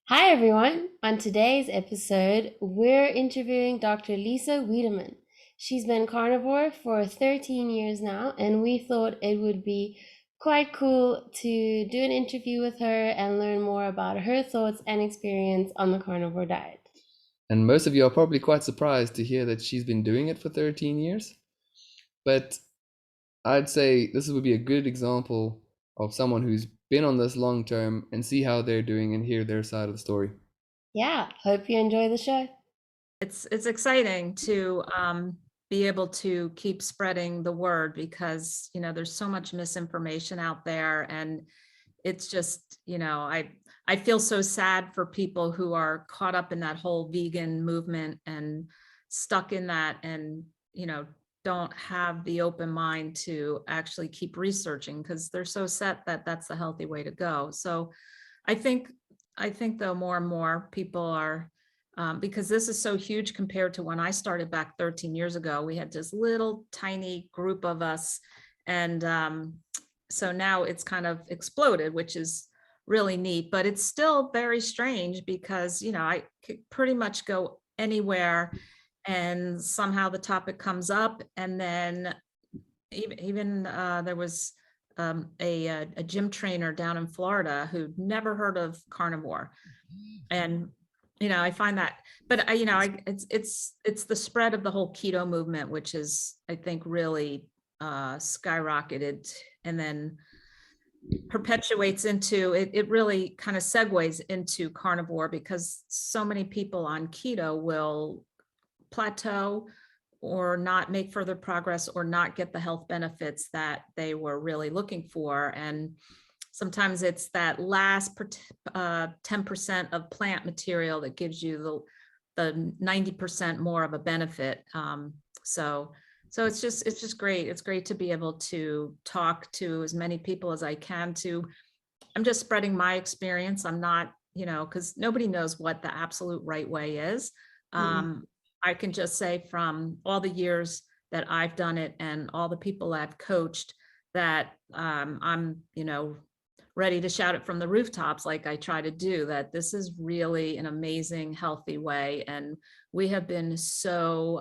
Hi, everyone. On today's episode, we're interviewing Dr. Lisa Wiedeman. She's been carnivore for 13 years now, and we thought it would be quite cool to do an interview with her and learn more about her thoughts and experience on the carnivore diet. And most of you are probably quite surprised to hear that she's been doing it for 13 years. But I'd say this would be a good example of someone who's been on this long term and see how they're doing and hear their side of the story. Yeah, hope you enjoy the show. It's exciting to be able to keep spreading the word because there's so much misinformation out there, and it's just I feel so sad for people who are caught up in that whole vegan movement and stuck in that, and don't have the open mind to actually keep researching because they're so set that that's the healthy way to go. So I think though more and more people are, because this is so huge compared to when I started back 13 years ago. We had this little tiny group of us, and so now it's kind of exploded, which is really neat, but it's still very strange because I could pretty much go anywhere and somehow the topic comes up. And then even there was a gym trainer down in Florida who'd never heard of carnivore. And I find that, but it's the spread of the whole keto movement, which is, I think, really skyrocketed and then perpetuates into it. It really kind of segues into carnivore because so many people on keto will plateau or not make further progress or not get the health benefits that they were really looking for. And sometimes it's that last 10% of plant material that gives you the 90% more of a benefit. So it's just great. It's great to be able to talk to as many people as I can. I'm just spreading my experience. I'm not, because nobody knows what the absolute right way is. I can just say from all the years that I've done it and all the people I've coached that I'm, ready to shout it from the rooftops like I try to do, that this is really an amazing, healthy way. And we have been so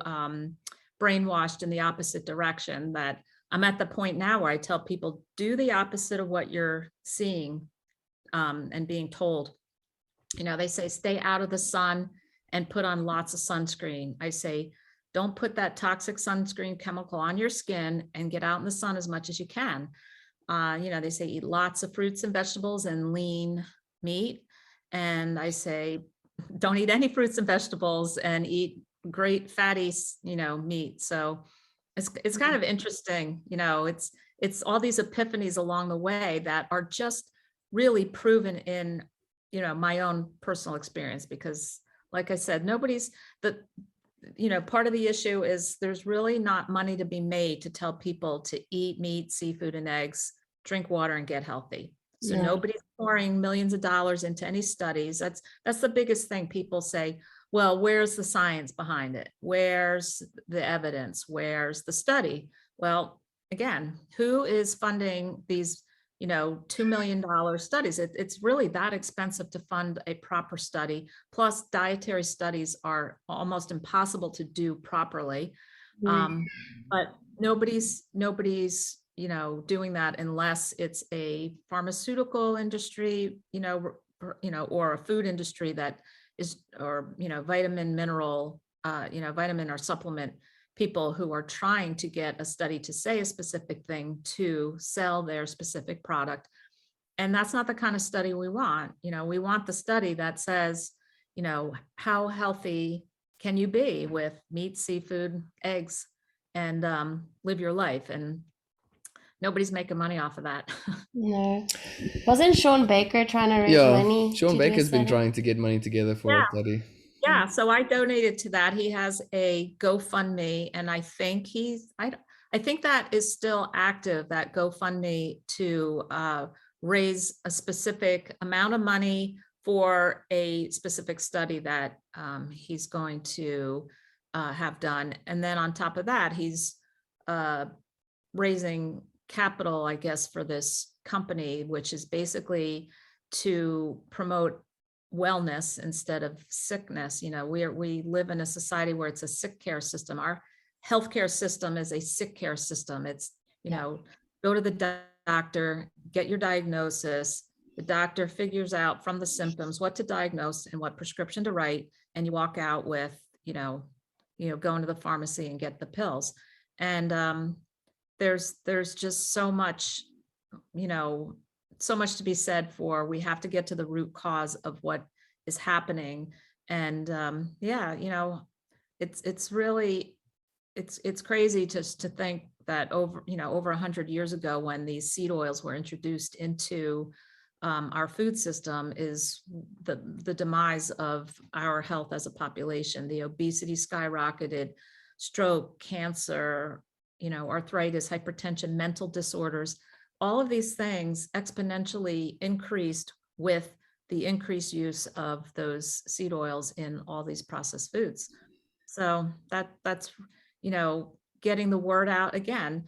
brainwashed in the opposite direction that I'm at the point now where I tell people, do the opposite of what you're seeing and being told. They say, stay out of the sun and put on lots of sunscreen. I say, don't put that toxic sunscreen chemical on your skin and get out in the sun as much as you can. They say eat lots of fruits and vegetables and lean meat. And I say, don't eat any fruits and vegetables and eat great fatty, meat. So it's kind of interesting. It's all these epiphanies along the way that are just really proven in, my own personal experience, because like I said, part of the issue is there's really not money to be made to tell people to eat meat, seafood, and eggs, drink water, and get healthy. So nobody's pouring millions of dollars into any studies. That's the biggest thing. People say, well, where's the science behind it? Where's the evidence? Where's the study? Well, again, who is funding these $2 million studies? It's really that expensive to fund a proper study. Plus, dietary studies are almost impossible to do properly. But nobody's doing that unless it's a pharmaceutical industry, or a food industry that is, or vitamin, mineral, vitamin or supplement people who are trying to get a study to say a specific thing to sell their specific product. And that's not the kind of study we want. We want the study that says, how healthy can you be with meat, seafood, eggs, and live your life. And nobody's making money off of that. No. Wasn't Sean Baker trying to raise money? Sean to do a Baker's been study? trying to get money together for a study. Yeah, so I donated to that. He has a GoFundMe, and I think I think that is still active, that GoFundMe, to raise a specific amount of money for a specific study that he's going to have done. And then on top of that, he's raising capital, I guess, for this company, which is basically to promote wellness instead of sickness. We live in a society where it's a sick care system. Our healthcare system is a sick care system. It's, Yeah. go to the doctor, get your diagnosis. The doctor figures out from the symptoms what to diagnose and what prescription to write, and you walk out with, going to the pharmacy and get the pills. And there's just so much, so much to be said for, we have to get to the root cause of what is happening. And it's really, it's crazy just to think that over 100 years ago, when these seed oils were introduced into our food system, is the demise of our health as a population. The obesity skyrocketed, stroke, cancer, arthritis, hypertension, mental disorders, all of these things exponentially increased with the increased use of those seed oils in all these processed foods. So that's getting the word out again,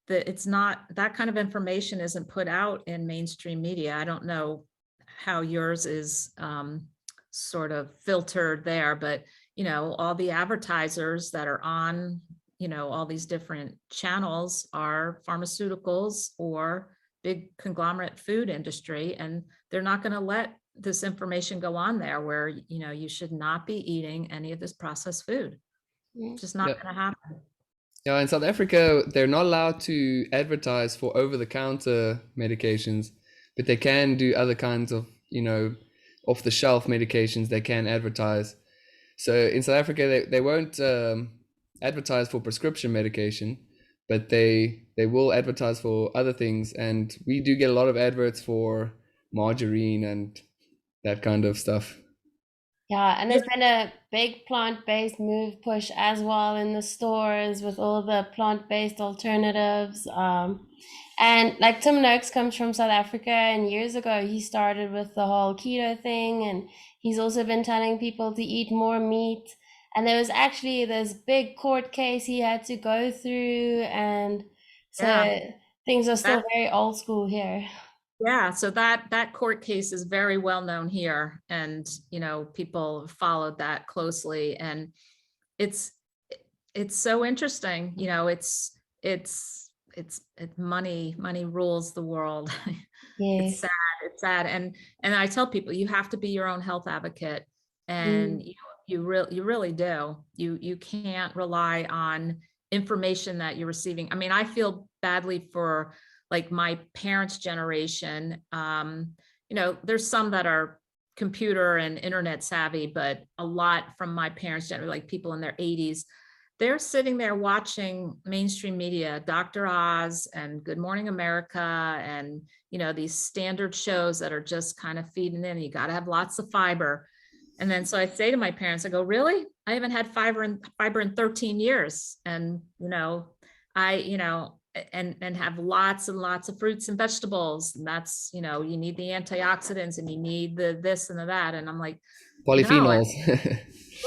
that it's not, that kind of information isn't put out in mainstream media. I don't know how yours is sort of filtered there, but all the advertisers that are on all these different channels are pharmaceuticals or big conglomerate food industry, and they're not going to let this information go on there where you should not be eating any of this processed food. Yeah. It's just not Yeah. going to happen. Yeah, in South Africa, they're not allowed to advertise for over-the-counter medications, but they can do other kinds of, off-the-shelf medications they can advertise. So in South Africa, they won't advertise for prescription medication, but they will advertise for other things. And we do get a lot of adverts for margarine and that kind of stuff. Yeah, and there's been a big plant-based move push as well in the stores with all the plant-based alternatives. And like Tim Noakes comes from South Africa, and years ago he started with the whole keto thing, and he's also been telling people to eat more meat. And there was actually this big court case he had to go through, and so Yeah, things are still that very old school here. yeah. So that court case is very well known here, and people followed that closely, and it's it's so interesting. It's money rules the world. It's Yes. sad. It's sad. And I tell people, you have to be your own health advocate, and Mm, you really do. You can't rely on information that you're receiving. I mean, I feel badly for like my parents' generation. There's some that are computer and internet savvy, but a lot from my parents' generation, like people in their 80s, they're sitting there watching mainstream media, Dr. Oz and Good Morning America, and these standard shows that are just kind of feeding in. You got to have lots of fiber. And then so I say to my parents, I go, really? I haven't had fiber in 13 years. And and have lots and lots of fruits and vegetables. And that's, you need the antioxidants and you need the this and the that. And I'm like, no. Polyphenols.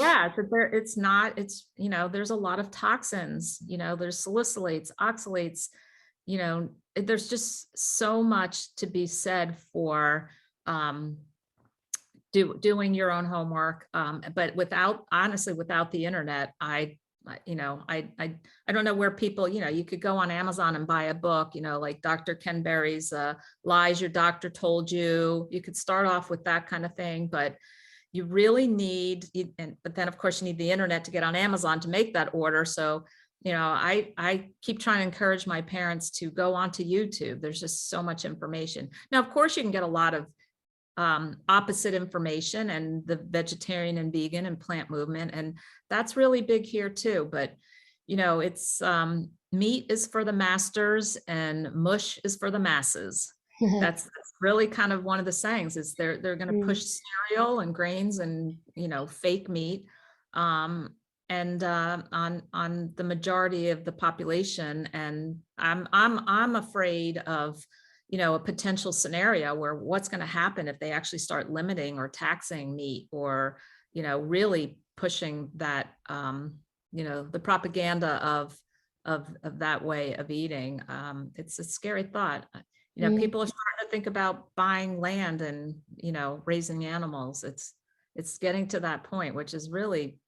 Yeah, but it's not, there's a lot of toxins, there's salicylates, oxalates, there's just so much to be said for doing your own homework. But honestly, without the internet, I don't know where people, you could go on Amazon and buy a book, like Dr. Ken Berry's Lies Your Doctor Told You. You could start off with that kind of thing, but you really need, but then of course you need the internet to get on Amazon to make that order. So, I keep trying to encourage my parents to go onto YouTube. There's just so much information. Now, of course, you can get a lot of opposite information, and the vegetarian and vegan and plant movement, and that's really big here too. But it's meat is for the masters and mush is for the masses. That's really kind of one of the sayings, is they're going to push cereal and grains and fake meat on the majority of the population. And I'm afraid of a potential scenario where what's going to happen if they actually start limiting or taxing meat, or really pushing that the propaganda of that way of eating. It's a scary thought. People are starting to think about buying land and, raising animals. It's getting to that point, which is really,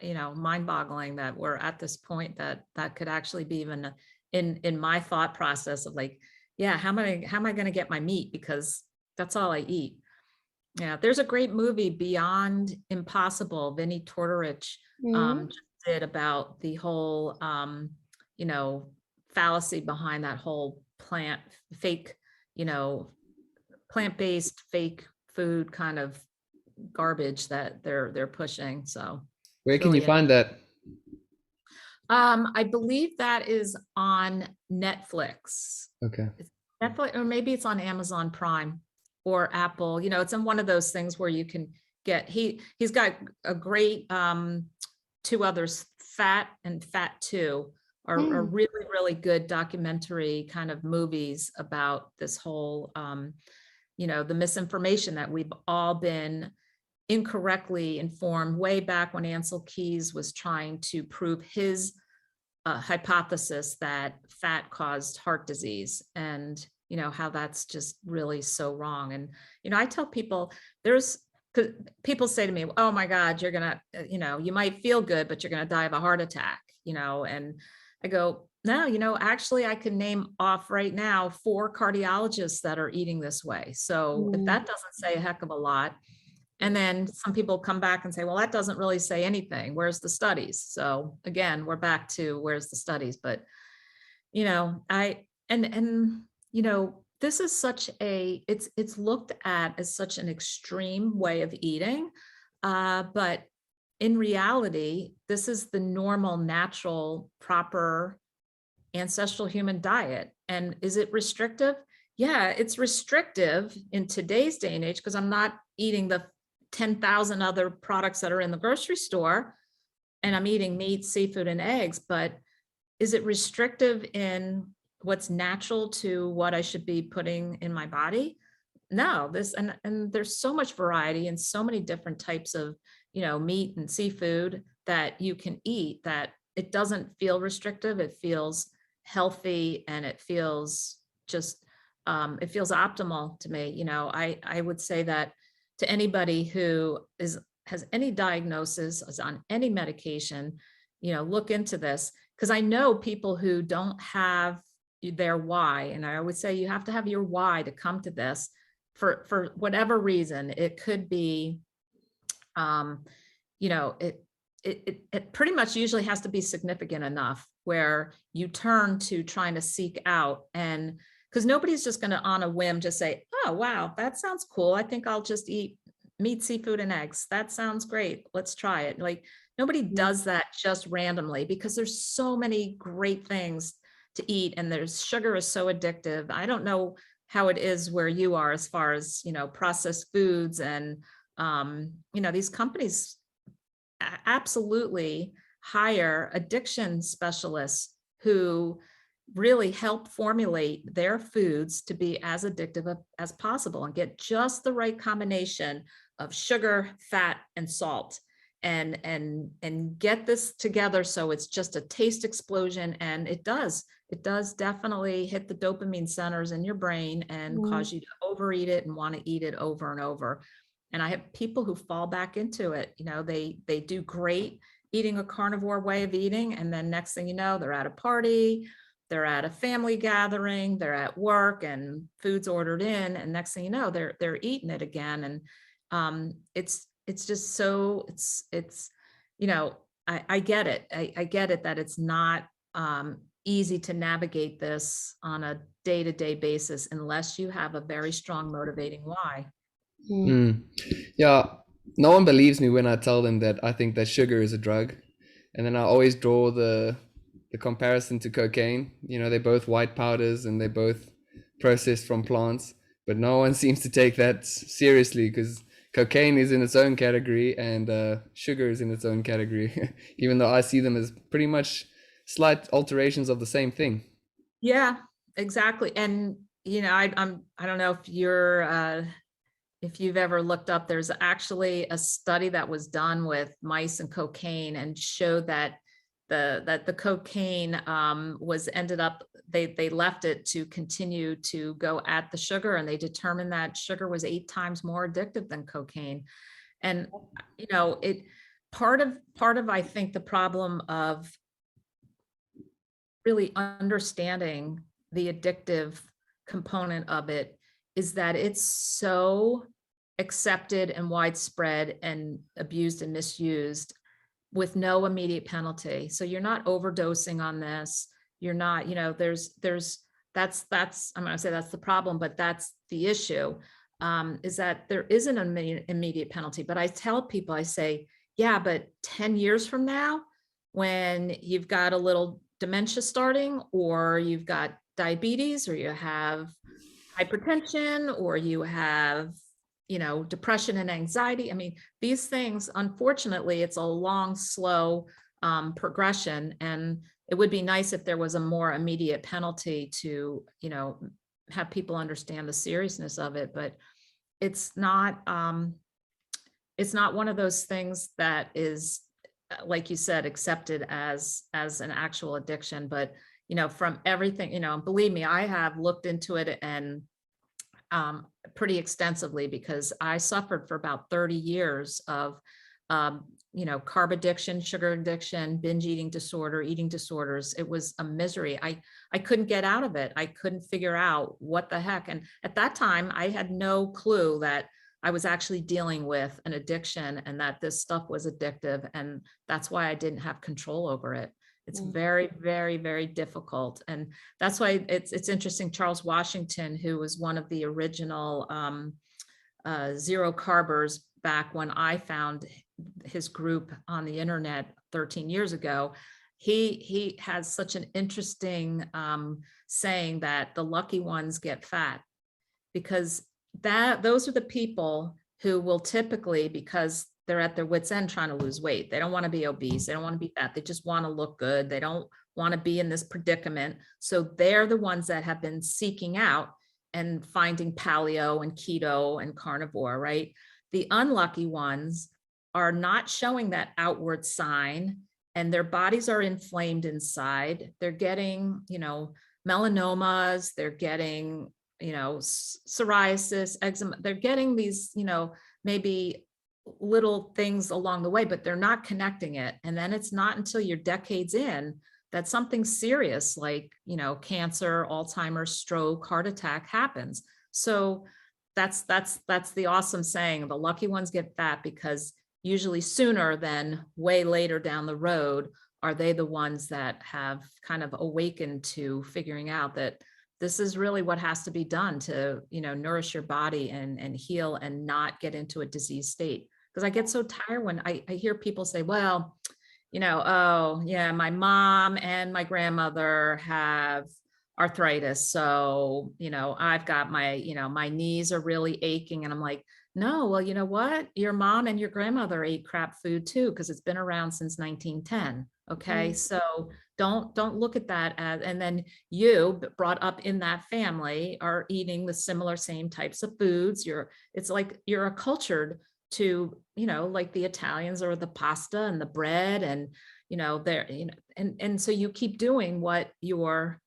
mind-boggling that we're at this point that could actually be even in my thought process of like, yeah, how am I going to get my meat? Because that's all I eat. Yeah, there's a great movie, Beyond Impossible, Vinnie Tortorich Mm. just did about the whole, fallacy behind that whole fake, you know, plant-based fake food kind of garbage that they're pushing. So Where it's can you really, find that? I believe that is on Netflix. Okay. It's Netflix, or maybe it's on Amazon Prime or Apple. It's in one of those things where you can get, he's got a great two others, Fat and Fat 2 are Mm. really, really good documentary kind of movies about this whole, the misinformation that we've all been incorrectly informed way back when Ansel Keys was trying to prove his hypothesis that fat caused heart disease, and how that's just really so wrong. And I tell people, because people say to me, oh my God, you're gonna, you might feel good, but you're gonna die of a heart attack, and I go, no, actually I can name off right now 4 cardiologists that are eating this way. So if Mm. that doesn't say a heck of a lot. And then some people come back and say, well, that doesn't really say anything. Where's the studies? So again, we're back to where's the studies. But, this is such it's looked at as such an extreme way of eating. But in reality, this is the normal, natural, proper ancestral human diet. And is it restrictive? Yeah, it's restrictive in today's day and age because I'm not eating the 10,000 other products that are in the grocery store, and I'm eating meat, seafood, and eggs. But is it restrictive in what's natural to what I should be putting in my body? No, and there's so much variety and so many different types of, meat and seafood that you can eat that it doesn't feel restrictive. It feels healthy, and it feels just, it feels optimal to me. I would say that to anybody who has any diagnosis, is on any medication, look into this, because I know people who don't have their why. And I always say you have to have your why to come to this for whatever reason. It could be, it pretty much usually has to be significant enough where you turn to trying to seek out, and because nobody's just going to on a whim just say, oh, wow, that sounds cool. I think I'll just eat meat, seafood, and eggs. That sounds great. Let's try it. Like, nobody does that just randomly, because there's so many great things to eat, and sugar is so addictive. I don't know how it is where you are as far as, processed foods, and, these companies absolutely hire addiction specialists who really help formulate their foods to be as addictive as possible and get just the right combination of sugar, fat, and salt, and get this together so it's just a taste explosion. And it does definitely hit the dopamine centers in your brain and cause you to overeat it and want to eat it over and over. And I have people who fall back into it. They do great eating a carnivore way of eating, and then next thing you know, they're at a party, they're at a family gathering, they're at work, and food's ordered in, and next thing you know, they're eating it again. And it's just so I get it. I get it that it's not easy to navigate this on a day-to-day basis unless you have a very strong motivating why. Mm. Yeah, no one believes me when I tell them that I think that sugar is a drug, and then I always draw the comparison to cocaine. They're both white powders and they're both processed from plants, but no one seems to take that seriously, because cocaine is in its own category and sugar is in its own category, even though I see them as pretty much slight alterations of the same thing. Yeah, exactly. And I don't know if you've ever looked up, there's actually a study that was done with mice and cocaine and showed that that the cocaine was ended up, they left it to continue to go at the sugar, and they determined that sugar was 8 times more addictive than cocaine. And it part of I think the problem of really understanding the addictive component of it is that it's so accepted and widespread and abused and misused with no immediate penalty. So you're not overdosing on this. You're not, that's, I'm gonna say that's the problem, but that's the issue, is that there isn't an immediate penalty. But I tell people, I say, yeah, but 10 years from now, when you've got a little dementia starting, or you've got diabetes, or you have hypertension, or you have depression and anxiety. I mean, these things, unfortunately, it's a long, slow progression, and it would be nice if there was a more immediate penalty to, have people understand the seriousness of it. But it's not one of those things that is, like you said, accepted as an actual addiction. But from everything, believe me, I have looked into it, and pretty extensively, because I suffered for about 30 years of, carb addiction, sugar addiction, binge eating disorder, eating disorders. It was a misery. I couldn't get out of it. I couldn't figure out what the heck. And at that time, I had no clue that I was actually dealing with an addiction, and that this stuff was addictive. And that's why I didn't have control over it. It's very, very, very difficult. And that's why it's interesting. Charles Washington, who was one of the original zero carbers back when I found his group on the internet 13 years ago, he has such an interesting saying that the lucky ones get fat, because those are the people who will typically, because they're at their wits' end trying to lose weight. They don't want to be obese. They don't want to be fat. They just want to look good. They don't want to be in this predicament. So they're the ones that have been seeking out and finding paleo and keto and carnivore, right? The unlucky ones are not showing that outward sign, and their bodies are inflamed inside. They're getting, melanomas. They're getting, psoriasis, eczema. They're getting these, maybe little things along the way, but they're not connecting it. And then it's not until you're decades in that something serious like, cancer, Alzheimer's, stroke, heart attack happens. So that's the awesome saying. The lucky ones get fat, because usually sooner than way later down the road are they the ones that have kind of awakened to figuring out that this is really what has to be done to, nourish your body and heal and not get into a disease state. Because I get so tired when I hear people say, well, oh yeah, my mom and my grandmother have arthritis. So, I've got my knees are really aching. And I'm like, no, well, you know what? Your mom and your grandmother ate crap food too, because it's been around since 1910. Okay. So don't look at that as, and then you brought up in that family are eating the similar same types of foods. It's like you're accultured to, like the Italians, or the pasta and the bread, and, and so you keep doing what your,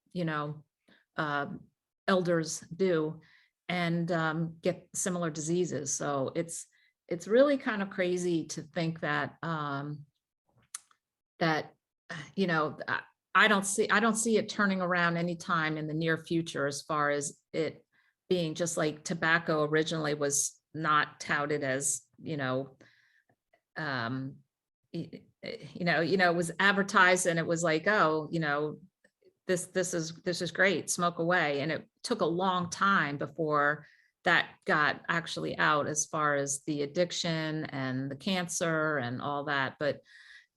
elders do, and get similar diseases. So it's really kind of crazy to think that, I don't see it turning around anytime in the near future, as far as it being just like tobacco originally was not touted as, it was advertised, and it was like, oh, this is great, smoke away. And it took a long time before that got actually out, as far as the addiction and the cancer and all that. But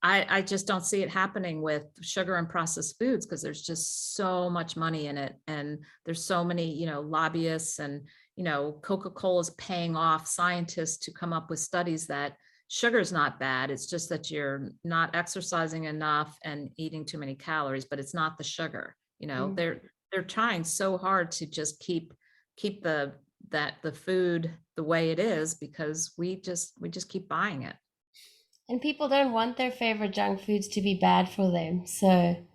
I just don't see it happening with sugar and processed foods, because there's just so much money in it. And there's so many, lobbyists, and, Coca-Cola is paying off scientists to come up with studies that sugar is not bad. It's just that you're not exercising enough and eating too many calories, but it's not the sugar. They're trying so hard to just keep the food the way it is, because we just keep buying it. And people don't want their favorite junk foods to be bad for them. So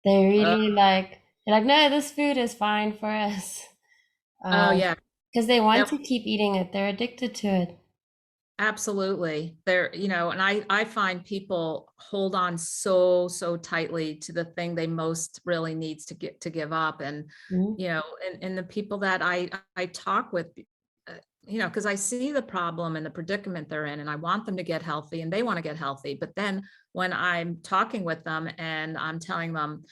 they Uh, really they're like, no, this food is fine for us. oh yeah. Because they want Yep. to keep eating it. They're addicted to it. Absolutely. There, and I find people hold on so tightly to the thing they most really needs to give up. And, Mhm. and the people that I talk with, because I see the problem and the predicament they're in, and I want them to get healthy and they want to get healthy. But then when I'm talking with them and I'm telling them,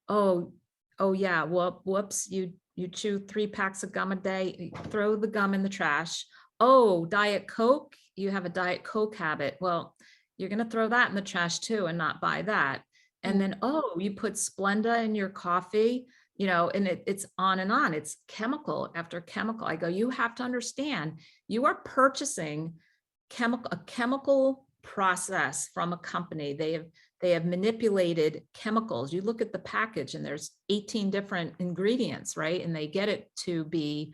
oh, oh yeah, whoops, you chew 3 packs of gum a day, throw the gum in the trash. Oh, Diet Coke, you have a Diet Coke habit. Well, you're going to throw that in the trash too and not buy that. And Mm. then, oh, you put Splenda in your coffee, and it's on and on. It's chemical after chemical. I go, you have to understand, you are purchasing a chemical process from a company. They have manipulated chemicals. You look at the package and there's 18 different ingredients, right? And they get it to be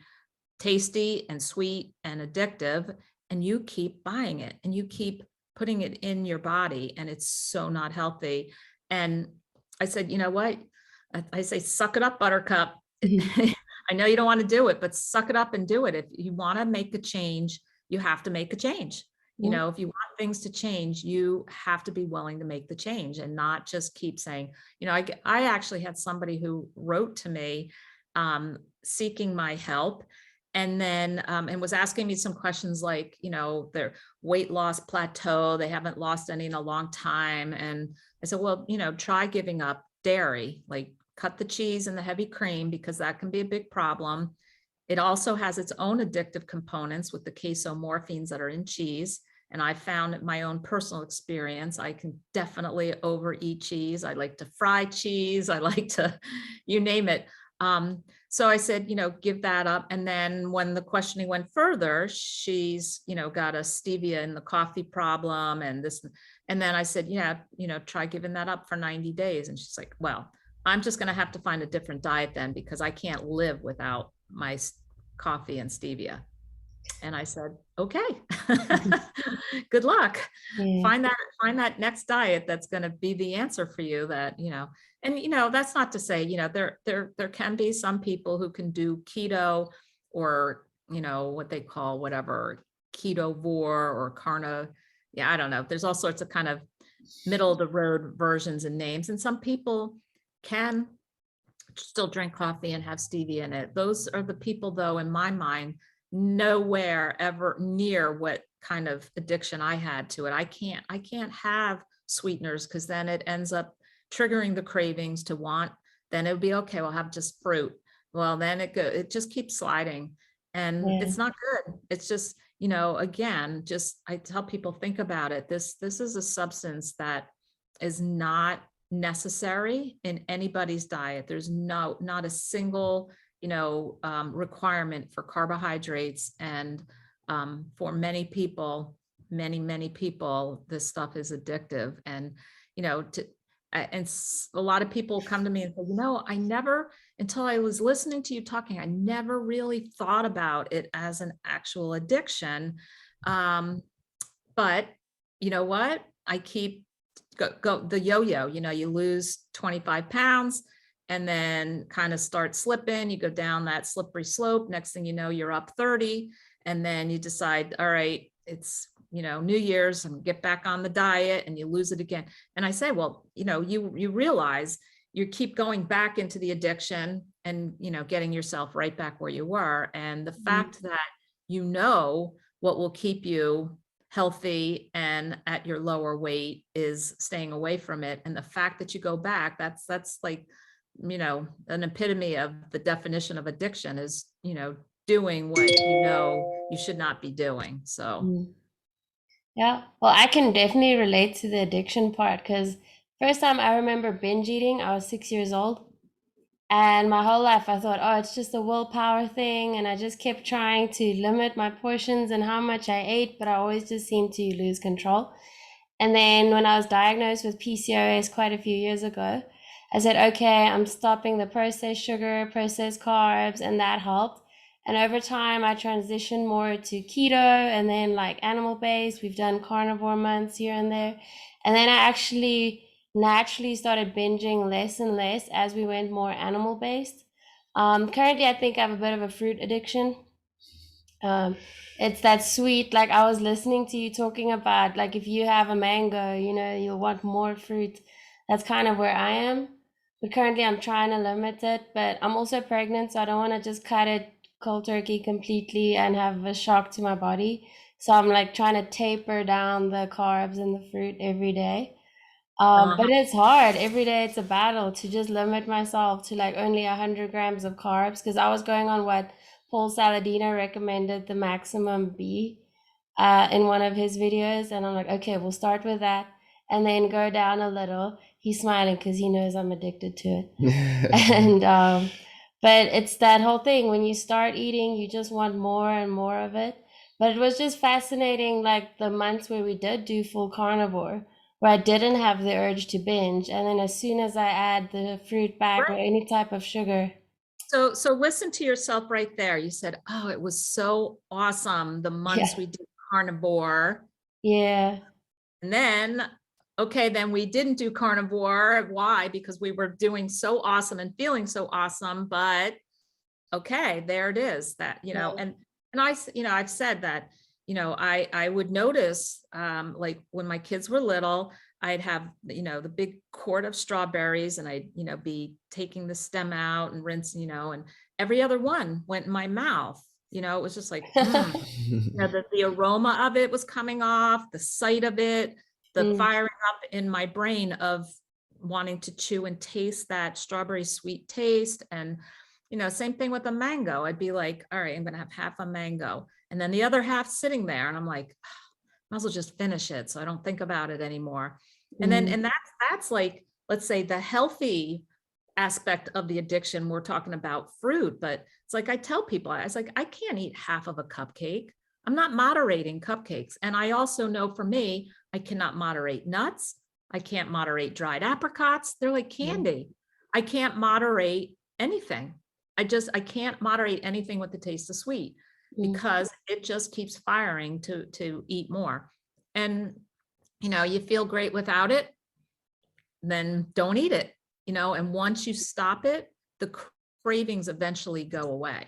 tasty and sweet and addictive, and you keep buying it and you keep putting it in your body, and it's so not healthy. And I said, you know what? I say, suck it up, buttercup. I know you don't want to do it, but suck it up and do it. If you want to make a change, you have to make a change. Mm. If you want things to change, you have to be willing to make the change and not just keep saying, I actually had somebody who wrote to me seeking my help, and then and was asking me some questions like, their weight loss plateau, they haven't lost any in a long time. And I said, well, try giving up dairy, like cut the cheese and the heavy cream, because that can be a big problem. It also has its own addictive components with the casomorphins that are in cheese. And I found my own personal experience, I can definitely overeat cheese. I like to fry cheese. I like to, you name it. So I said, give that up. And then when the questioning went further, she's, got a stevia in the coffee problem and this. And then I said, yeah, try giving that up for 90 days. And she's like, well, I'm just going to have to find a different diet then, because I can't live without my coffee and stevia. And I said, okay, good luck. Yeah. Find that next diet that's going to be the answer for you, and that's not to say, there can be some people who can do keto, or, what they call whatever, ketovore or yeah, I don't know. There's all sorts of kind of middle of the road versions and names. And some people can still drink coffee and have stevia in it. Those are the people, though, in my mind, nowhere ever near what kind of addiction I had to it. I can't have sweeteners, because then it ends up triggering the cravings to want. Then it would be okay, we'll have just fruit. Well, then it just keeps sliding, and Yeah. it's not good. It's just, again, just I tell people, think about it. This is a substance that is not necessary in anybody's diet. There's not a single, requirement for carbohydrates. And for many people, many people, this stuff is addictive. And, a lot of people come to me and say, I never, until I was listening to you talking, I never really thought about it as an actual addiction. But you know what? I keep go the yo-yo, you lose 25 pounds and then kind of start slipping. You go down that slippery slope. Next thing you know, you're up 30. And then you decide, all right, it's, New Year's, and get back on the diet, and you lose it again. And I say, well, you realize you keep going back into the addiction and, getting yourself right back where you were. And the fact that what will keep you healthy and at your lower weight is staying away from it. And the fact that you go back, that's like, an epitome of the definition of addiction is, doing what you should not be doing. So Mm. Yeah. Well, I can definitely relate to the addiction part because first time I remember binge eating, I was 6 years old. And my whole life I thought, oh, it's just a willpower thing. And I just kept trying to limit my portions and how much I ate, but I always just seemed to lose control. And then when I was diagnosed with PCOS quite a few years ago, I said, okay, I'm stopping the processed sugar, processed carbs, and that helped. And over time, I transitioned more to keto and then like animal based. We've done carnivore months here and there. And then I actually naturally started binging less and less as we went more animal based. Currently, I think I have a bit of a fruit addiction. Um, it's that sweet, like I was listening to you talking about, like if you have a mango, you'll want more fruit. That's kind of where I am. But currently I'm trying to limit it, but I'm also pregnant, so I don't want to just cut it cold turkey completely and have a shock to my body. So I'm like trying to taper down the carbs and the fruit every day. But Uh-huh. it's hard. Every day it's a battle to just limit myself to like only 100 grams of carbs because I was going on what Paul Saladino recommended the maximum be in one of his videos. And I'm like, okay, we'll start with that and then go down a little. He's smiling because he knows I'm addicted to it. And but it's that whole thing when you start eating, you just want more and more of it. But it was just fascinating, like the months where we did do full carnivore, where I didn't have the urge to binge, and then as soon as I add the fruit back or Right. any type of sugar, So listen to yourself right there. You said, oh, it was so awesome the months yeah, we did carnivore. yeah, And then, okay, then we didn't do carnivore. Why? Because we were doing so awesome and feeling so awesome. But okay, there it is. That, yeah, and I've said that, I would notice, like when my kids were little, I'd have, the big quart of strawberries and I'd, be taking the stem out and rinsing, and every other one went in my mouth. It was just like, the aroma of it was coming off, the sight of it, the mm, firing up in my brain of wanting to chew and taste that strawberry sweet taste. And, same thing with a mango. I'd be like, all right, I'm going to have half a mango. And then the other half sitting there. And I'm like, might as well just finish it so I don't think about it anymore. And then, mm, and that's like, let's say the healthy aspect of the addiction. We're talking about fruit, but it's like I tell people, I was like, I can't eat half of a cupcake. I'm not moderating cupcakes. And I also know for me, I cannot moderate nuts. I can't moderate dried apricots. They're like mm, candy. I can't moderate anything. I can't moderate anything with the taste of sweet mm, because it just keeps firing to eat more. And you feel great without it, then don't eat it, and once you stop it, the cravings eventually go away.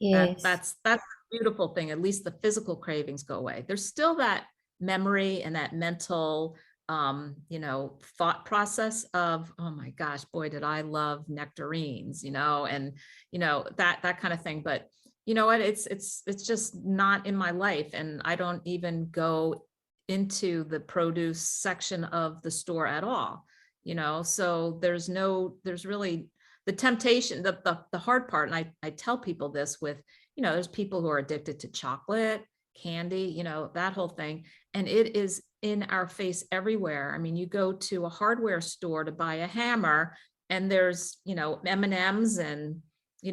yes, That's the beautiful thing. At least the physical cravings go away. There's still that memory and that mental thought process of, oh my gosh, boy, did I love nectarines, and that kind of thing. But you know what? It's just not in my life. And I don't even go into the produce section of the store at all. So there's really the temptation, the hard part. And I tell people this with, there's people who are addicted to chocolate, candy, that whole thing. And it is in our face everywhere. I mean, you go to a hardware store to buy a hammer and there's, M&Ms and,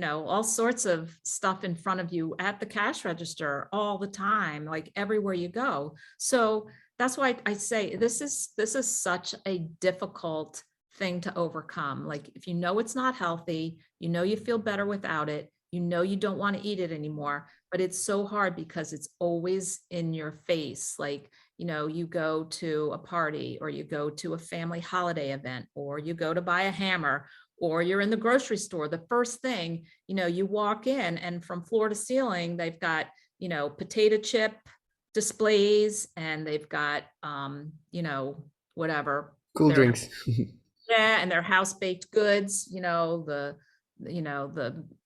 all sorts of stuff in front of you at the cash register all the time, like everywhere you go. So that's why I say this is such a difficult thing to overcome. Like if you know it's not healthy, you feel better without it, you don't want to eat it anymore, but it's so hard because it's always in your face. Like, you go to a party or you go to a family holiday event or you go to buy a hammer or you're in the grocery store. The first thing, you walk in and from floor to ceiling, they've got, potato chip displays and they've got, whatever. Cool Their drinks. yeah, and their house baked goods, the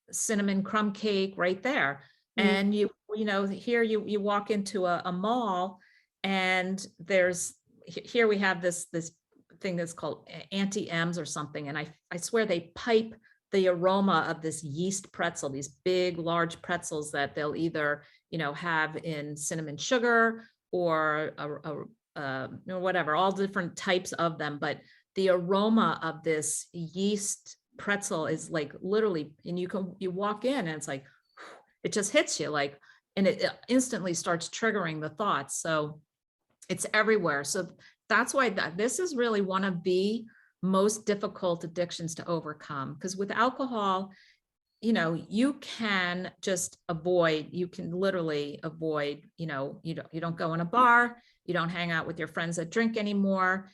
cinnamon crumb cake right there. mm, And here you walk into a mall and here we have this thing that's called anti-M's or something. And I swear they pipe the aroma of this yeast pretzel, these big, large pretzels that they'll either, have in cinnamon sugar or whatever, all different types of them. But the aroma of this yeast pretzel is like literally, and you walk in and it's like, it just hits you like, and it instantly starts triggering the thoughts. So it's everywhere. So that's why this is really one of the most difficult addictions to overcome. Because with alcohol, you can just avoid, you can literally avoid, you don't go in a bar, you don't hang out with your friends that drink anymore,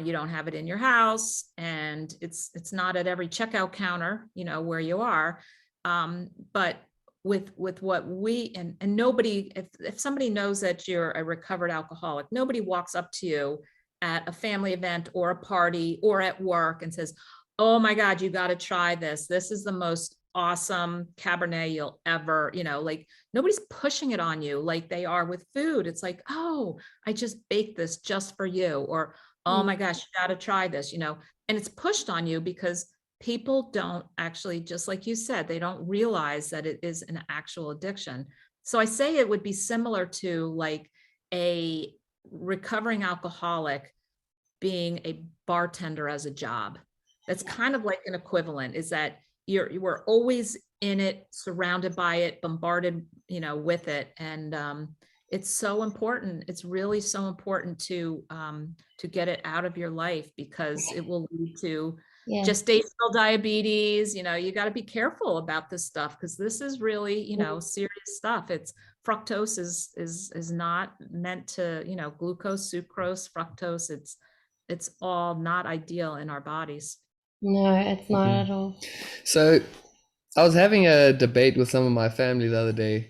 you don't have it in your house, and it's not at every checkout counter, where you are. But with what we, and nobody, if somebody knows that you're a recovered alcoholic, nobody walks up to you at a family event or a party or at work and says, oh my God, you got to try this. This is the most awesome Cabernet you'll ever, like nobody's pushing it on you like they are with food. It's like, oh, I just baked this just for you. Or, oh my gosh, you got to try this, and it's pushed on you because people don't actually, just like you said, they don't realize that it is an actual addiction. So I say it would be similar to like a recovering alcoholic being a bartender as a job. That's kind of like an equivalent, is that you were always in it, surrounded by it, bombarded, with it. And it's so important. It's really so important to get it out of your life, because it will lead to gestational diabetes. You got to be careful about this stuff, because this is really, serious stuff. It's fructose is not meant to, glucose, sucrose, fructose. It's all not ideal in our bodies. No, it's not at all. So I was having a debate with some of my family the other day,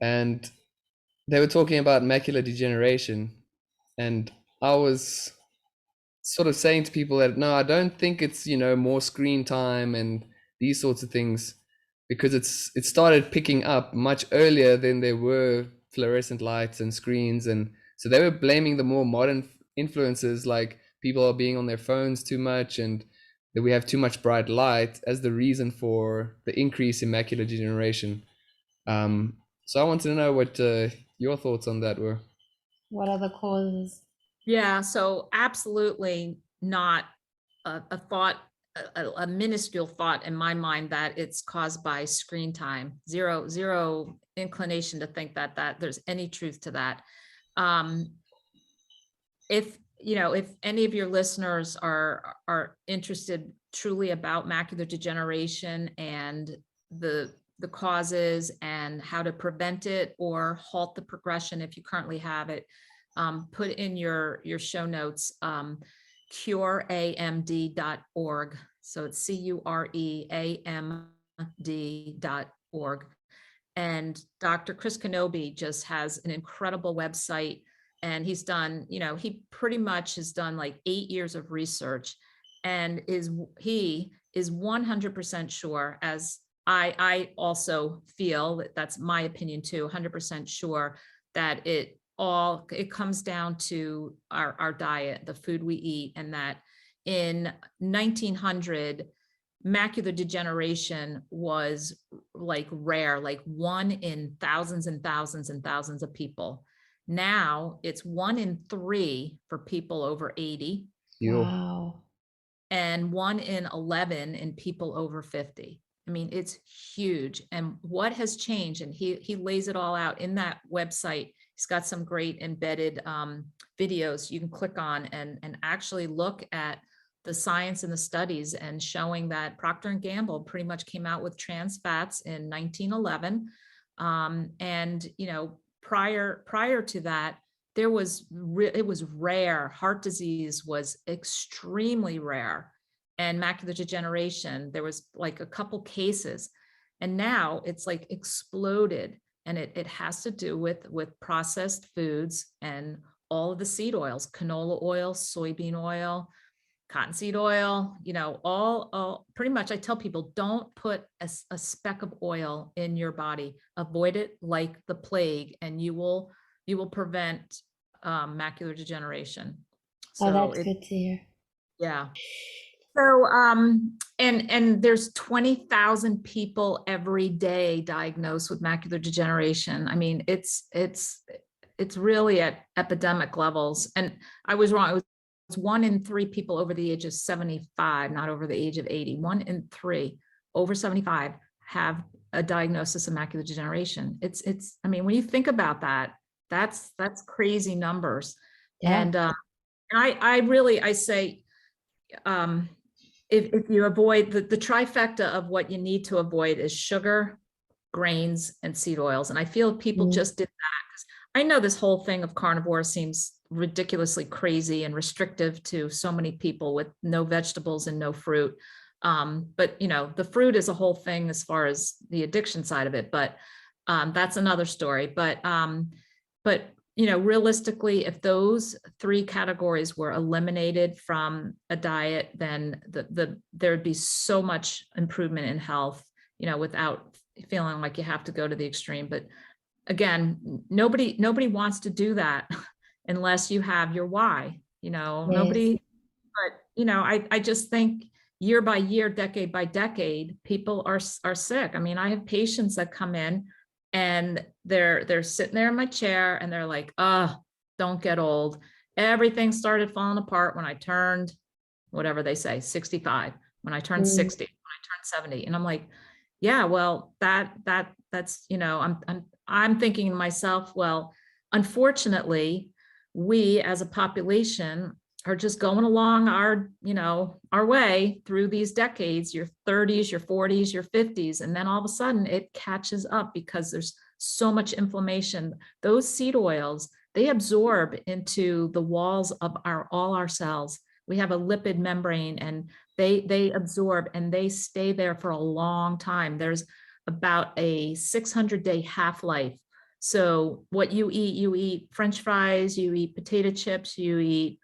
and they were talking about macular degeneration, and I was sort of saying to people that no, I don't think it's more screen time and these sorts of things, because it started picking up much earlier than there were fluorescent lights and screens, and so they were blaming the more modern influences, like people are being on their phones too much and that we have too much bright light, as the reason for the increase in macular degeneration. So I wanted to know what your thoughts on that were. What are the causes? Yeah, so absolutely not a thought, a minuscule thought in my mind that it's caused by screen time. Zero inclination to think that there's any truth to that. If any of your listeners are interested truly about macular degeneration and the causes and how to prevent it or halt the progression if you currently have it, put in your show notes, cureamd.org. So it's cureamd.org. And Dr. Chris Kenobi just has an incredible website, and he's done, he pretty much has done like 8 years of research, and he is 100% sure, as I also feel that that's my opinion too, 100% sure that it comes down to our diet, the food we eat, and that in 1900, macular degeneration was like rare, like 1 in thousands and thousands and thousands of people. Now it's 1 in 3 for people over 80. Wow. And 1 in 11 in people over 50. I mean, it's huge. And what has changed, and he lays it all out in that website. He's got some great embedded videos you can click on and actually look at the science and the studies, and showing that Procter & Gamble pretty much came out with trans fats in 1911. And, prior to that, it was rare. Heart disease was extremely rare, and macular degeneration, there was like a couple cases, and now it's like exploded. And it has to do with processed foods and all of the seed oils, canola oil, soybean oil, cottonseed oil, all pretty much. I tell people, don't put a speck of oil in your body. Avoid it like the plague, and you will prevent macular degeneration. Oh, that's good to hear. Yeah. So, and there's 20,000 people every day diagnosed with macular degeneration. I mean, it's really at epidemic levels. And I was wrong. It was 1 in 3 people over the age of 75, not over the age of 80. 1 in 3 over 75 have a diagnosis of macular degeneration. I mean, when you think about that, that's crazy numbers. Yeah. And I say, if you avoid the trifecta of what you need to avoid is sugar, grains, and seed oils. And I feel people just did that. I know this whole thing of carnivore seems ridiculously crazy and restrictive to so many people with no vegetables and no fruit. But the fruit is a whole thing as far as the addiction side of it, but that's another story. But realistically, if those three categories were eliminated from a diet, then there'd be so much improvement in health, without feeling like you have to go to the extreme. But again, nobody wants to do that unless you have your why, nobody, but I just think year by year, decade by decade, people are sick. I mean, I have patients that come in and they're sitting there in my chair and they're like, don't get old. Everything started falling apart when I turned, whatever they say, 65, when I turned 60, when I turned 70. And I'm like, yeah, well, that's, I'm thinking to myself, well, unfortunately, we as a population are just going along our way through these decades, your 30s, your 40s, your 50s. And then all of a sudden it catches up because there's so much inflammation. Those seed oils, they absorb into the walls of all our cells. We have a lipid membrane and they absorb and they stay there for a long time. There's about a 600-day half-life. So what you eat French fries, you eat potato chips, you eat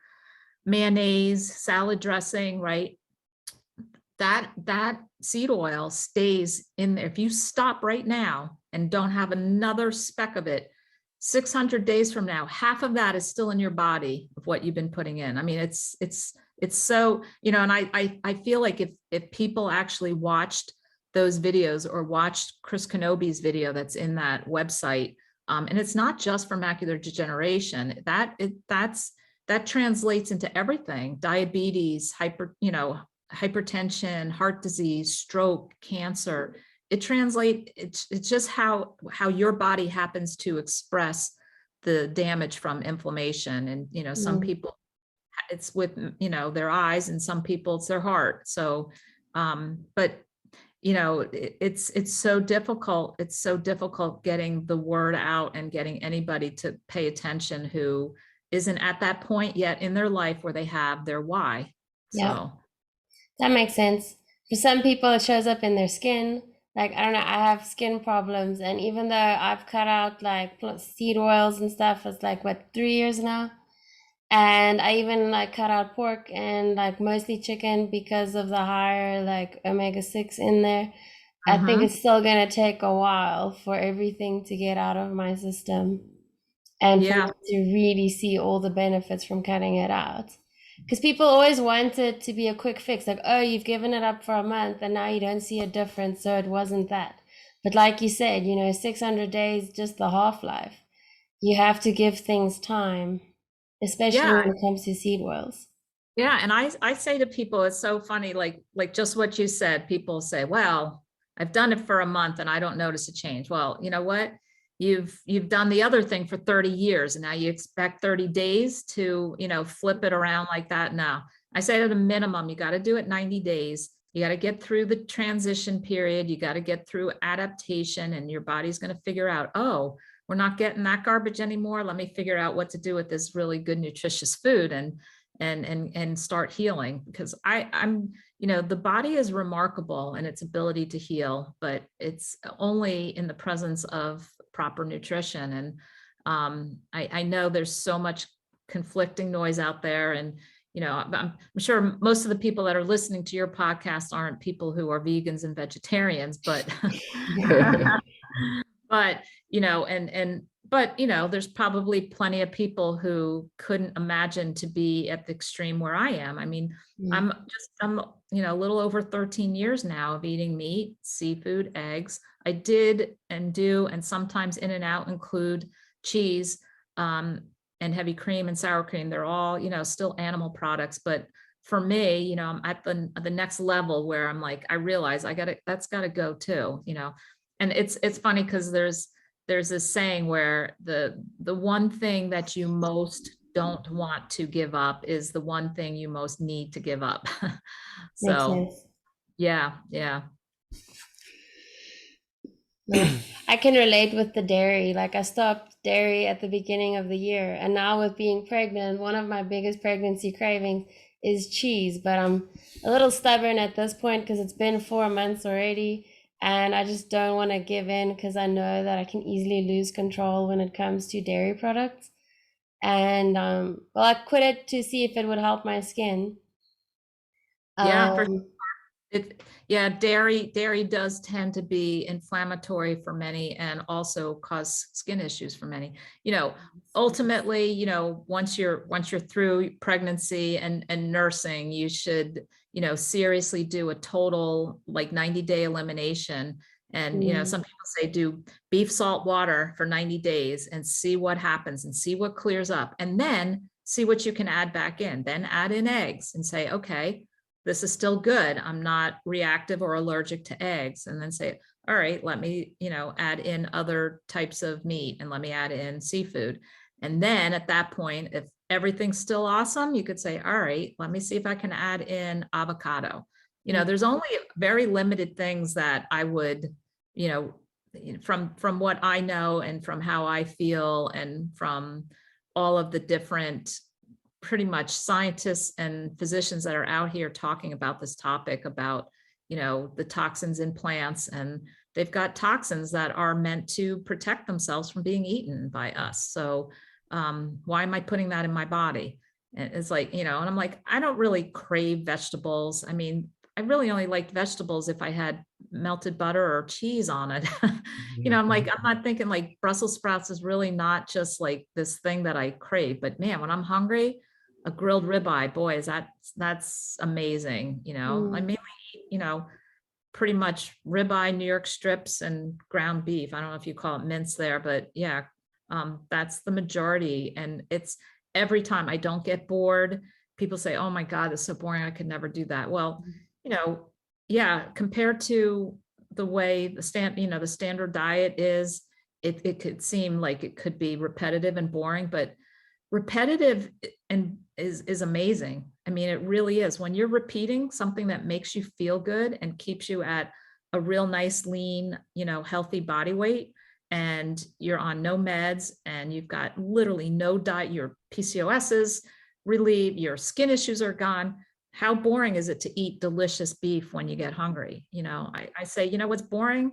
mayonnaise, salad dressing, right? That seed oil stays in there. If you stop right now and don't have another speck of it, 600 days from now, half of that is still in your body of what you've been putting in. I mean, it's so, and I feel like if people actually watched those videos or watched Chris Kenobi's video that's in that website, and it's not just for macular degeneration, that translates into everything: diabetes, hypertension, heart disease, stroke, cancer. It's just how your body happens to express the damage from inflammation. And some people it's with their eyes, and some people it's their heart. So but it's so difficult. It's so difficult getting the word out and getting anybody to pay attention who isn't at that point yet in their life where they have their why. Yeah, So that makes sense. For some people, it shows up in their skin. Like, I don't know, I have skin problems, and even though I've cut out like seed oils and stuff, it's like what, 3 years now? And I even like cut out pork and like mostly chicken because of the higher like omega-6 in there. I think it's still gonna take a while for everything to get out of my system and for me yeah, to really see all the benefits from cutting it out. Because people always want it to be a quick fix, like, oh, you've given it up for a month and now you don't see a difference, so it wasn't that. But like you said, 600 days, just the half-life. You have to give things time, especially yeah, when it comes to seed oils. yeah. And I say to people, it's so funny, like just what you said. People say, well, I've done it for a month and I don't notice a change. Well, you know what? You've done the other thing for 30 years and now you expect 30 days to, flip it around like that. No, I say at a minimum, you got to do it 90 days. You got to get through the transition period. You got to get through adaptation, and your body's going to figure out, oh, we're not getting that garbage anymore. Let me figure out what to do with this really good, nutritious food and start healing. Because I'm the body is remarkable in its ability to heal, but it's only in the presence of proper nutrition. And I know there's so much conflicting noise out there, and I'm sure most of the people that are listening to your podcast aren't people who are vegans and vegetarians, but but there's probably plenty of people who couldn't imagine to be at the extreme where I am. I mean, I'm a little over 13 years now of eating meat, seafood, eggs. I did and do, and sometimes in and out include cheese, and heavy cream and sour cream. They're all, still animal products, but for me, I'm at the next level where I'm like, I realize that's gotta go too, And it's funny because there's this saying where the one thing that you most don't want to give up is the one thing you most need to give up. Makes So sense. yeah. No, I can relate with the dairy. Like I stopped dairy at the beginning of the year, and now with being pregnant, one of my biggest pregnancy cravings is cheese. But I'm a little stubborn at this point because it's been 4 months already, and I just don't want to give in because I know that I can easily lose control when it comes to dairy products. And well, I quit it to see if it would help my skin. Yeah, for Um, yeah, dairy does tend to be inflammatory for many and also cause skin issues for many. Ultimately, once you're through pregnancy and nursing, you should, seriously do a total like 90-day elimination. And, mm, some people say do beef salt water for 90 days and see what happens and see what clears up, and then see what you can add back in. Then add in eggs and say, okay, this is still good. I'm not reactive or allergic to eggs. And then say, all right, let me, add in other types of meat and let me add in seafood. And then at that point, if everything's still awesome, you could say, all right, let me see if I can add in avocado. There's only very limited things that I would, you know, from what I know and from how I feel and from all of the different pretty much scientists and physicians that are out here talking about this topic about, the toxins in plants, and they've got toxins that are meant to protect themselves from being eaten by us. So why am I putting that in my body? And it's like, and I'm like, I don't really crave vegetables. I mean, I really only liked vegetables if I had melted butter or cheese on it. I'm like, I'm not thinking like Brussels sprouts is really not just like this thing that I crave, but man, when I'm hungry, a grilled ribeye, boy, that's amazing. I mm, mainly eat, pretty much ribeye, New York strips, and ground beef. I don't know if you call it mince there, but yeah, that's the majority. And it's every time I don't get bored. People say, "Oh my God, this is so boring. I could never do that." Well, you know, yeah, compared to the way the standard diet is, it could seem like it could be repetitive and boring, but repetitive and is amazing. I mean, it really is. When you're repeating something that makes you feel good and keeps you at a real nice, lean, healthy body weight, and you're on no meds and you've got literally no diet, your PCOS is relieved, your skin issues are gone. How boring is it to eat delicious beef when you get hungry? I say, what's boring?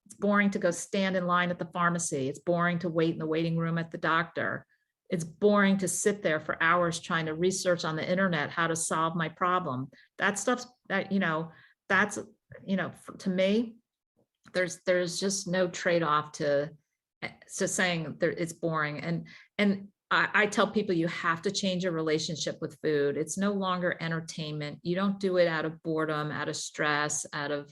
It's boring to go stand in line at the pharmacy. It's boring to wait in the waiting room at the doctor. It's boring to sit there for hours trying to research on the internet how to solve my problem. That stuff's that's, to me, there's just no trade-off to saying it's boring. And I tell people you have to change your relationship with food. It's no longer entertainment. You don't do it out of boredom, out of stress, out of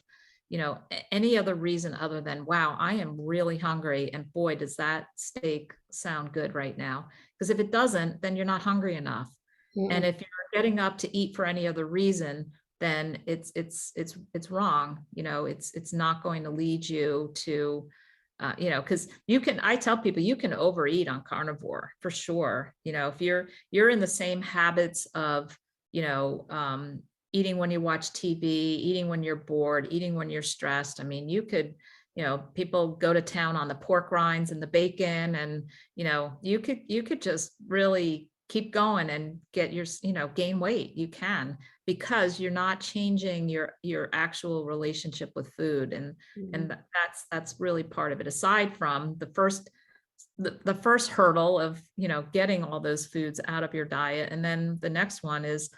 any other reason other than, wow, I am really hungry, and boy, does that steak sound good right now. Because if it doesn't, then you're not hungry enough. And if you're getting up to eat for any other reason, then it's wrong. It's not going to lead you to because I tell people you can overeat on carnivore for sure. If you're in the same habits of, eating when you watch TV, eating when you're bored, eating when you're stressed. I mean, you could, people go to town on the pork rinds and the bacon, and, you could just really keep going and get your, gain weight. You can, because you're not changing your actual relationship with food. And that's really part of it, aside from the first hurdle of, getting all those foods out of your diet. And then the next one is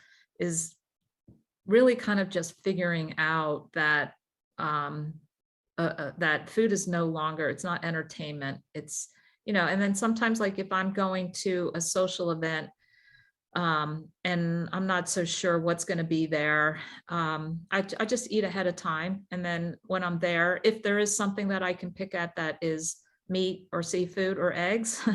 really kind of just figuring out that that food is no longer, it's not entertainment. It's, and then sometimes, like if I'm going to a social event, and I'm not so sure what's going to be there, I just eat ahead of time. And then when I'm there, if there is something that I can pick at that is meat or seafood or eggs,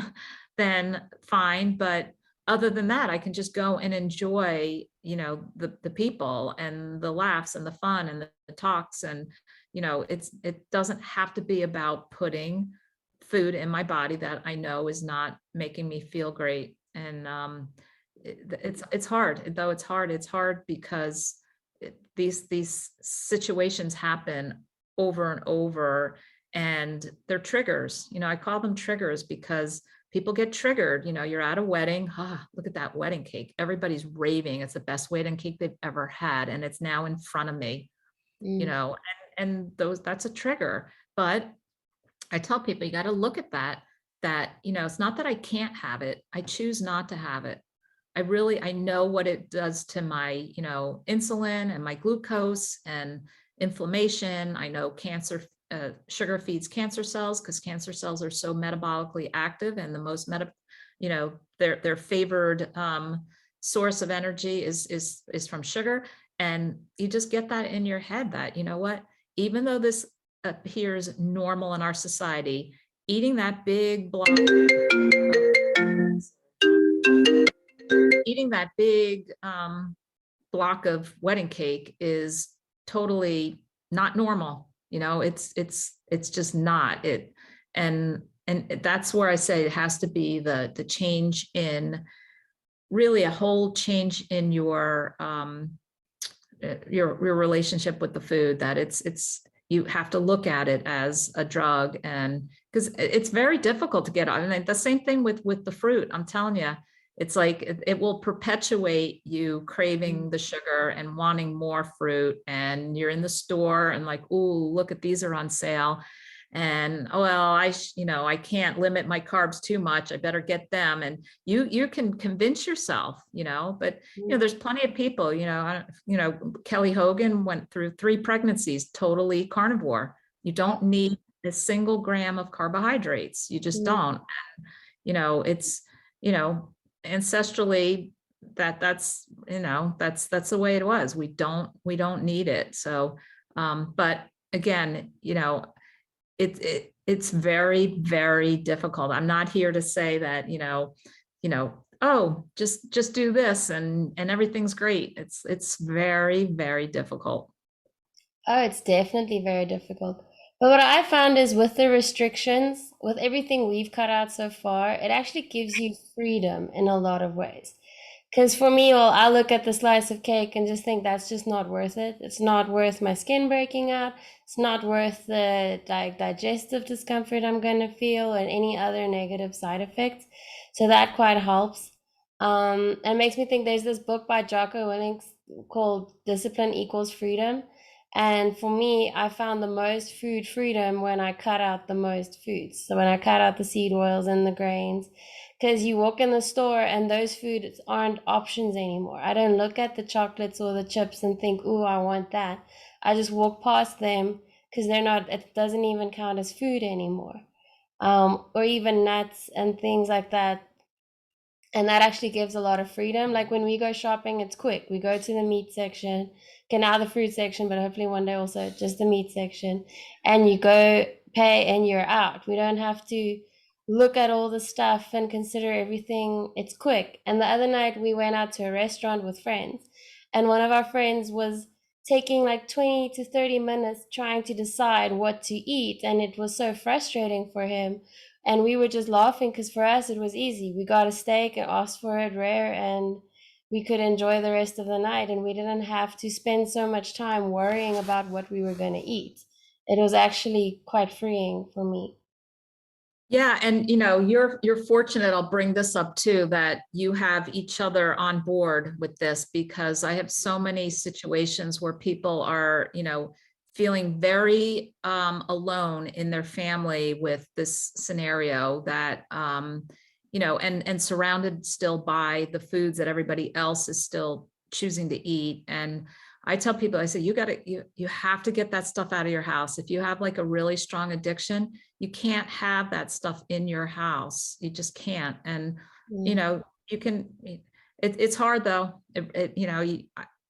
then fine. But other than that, I can just go and enjoy, the people and the laughs and the fun and the talks. And, it doesn't have to be about putting food in my body that I know is not making me feel great. And it's hard, though. It's hard. It's hard because these situations happen over and over, and they're triggers. I call them triggers because people get triggered. You're at a wedding. Look at that wedding cake. Everybody's raving. It's the best wedding cake they've ever had, and it's now in front of me. And that's a trigger. But I tell people, you got to look at that, it's not that I can't have it. I choose not to have it. I know what it does to my, insulin and my glucose and inflammation. I know sugar feeds cancer cells because cancer cells are so metabolically active, and the most their favored source of energy is from sugar. And you just get that in your head that, what, even though this appears normal in our society, eating that big block of wedding cake is totally not normal. It's just not it. And that's where I say it has to be the change in, really a whole change in your relationship with the food, that it's you have to look at it as a drug. And because it's very difficult to get on. And the same thing with the fruit. I'm telling you, it's like it will perpetuate you craving the sugar and wanting more fruit. And you're in the store and like, ooh, look at, these are on sale. And oh, well, I can't limit my carbs too much. I better get them. And you can convince yourself, but there's plenty of people, Kelly Hogan went through 3 pregnancies, totally carnivore. You don't need a single gram of carbohydrates. You just don't. It's, ancestrally that's the way it was. We don't need it. So, but again, it's very, very difficult. I'm not here to say that, oh, just do this and everything's great. It's very, very difficult. Oh, it's definitely very difficult. But what I found is with the restrictions, with everything we've cut out so far, it actually gives you freedom in a lot of ways. Because for me, well, I look at the slice of cake and just think that's just not worth it. It's not worth my skin breaking out. It's not worth the digestive discomfort I'm going to feel and any other negative side effects. So that quite helps. And makes me think there's this book by Jocko Willink called Discipline Equals Freedom. And for me, I found the most food freedom when I cut out the most foods. So when I cut out the seed oils and the grains, because you walk in the store and those foods aren't options anymore. I don't look at the chocolates or the chips and think, ooh, I want that. I just walk past them because they're not, it doesn't even count as food anymore. Or even nuts and things like that. And that actually gives a lot of freedom. Like when we go shopping, it's quick. We go to the meat section, okay, now the fruit section, but hopefully one day also just the meat section. And you go pay and you're out. We don't have to look at all the stuff and consider everything. It's quick. And the other night we went out to a restaurant with friends, and one of our friends was taking like 20 to 30 minutes trying to decide what to eat. And it was so frustrating for him. And we were just laughing because for us it was easy. We got a steak and asked for it rare, and we could enjoy the rest of the night, and we didn't have to spend so much time worrying about what we were going to eat. It was actually quite freeing for me. Yeah, and you're fortunate. I'll bring this up too, that you have each other on board with this, because I have so many situations where people are, feeling very alone in their family with this scenario, that and surrounded still by the foods that everybody else is still choosing to eat. And I tell people, I say, you have to get that stuff out of your house. If you have like a really strong addiction, you can't have that stuff in your house. You just can't. And, you can, it's hard though.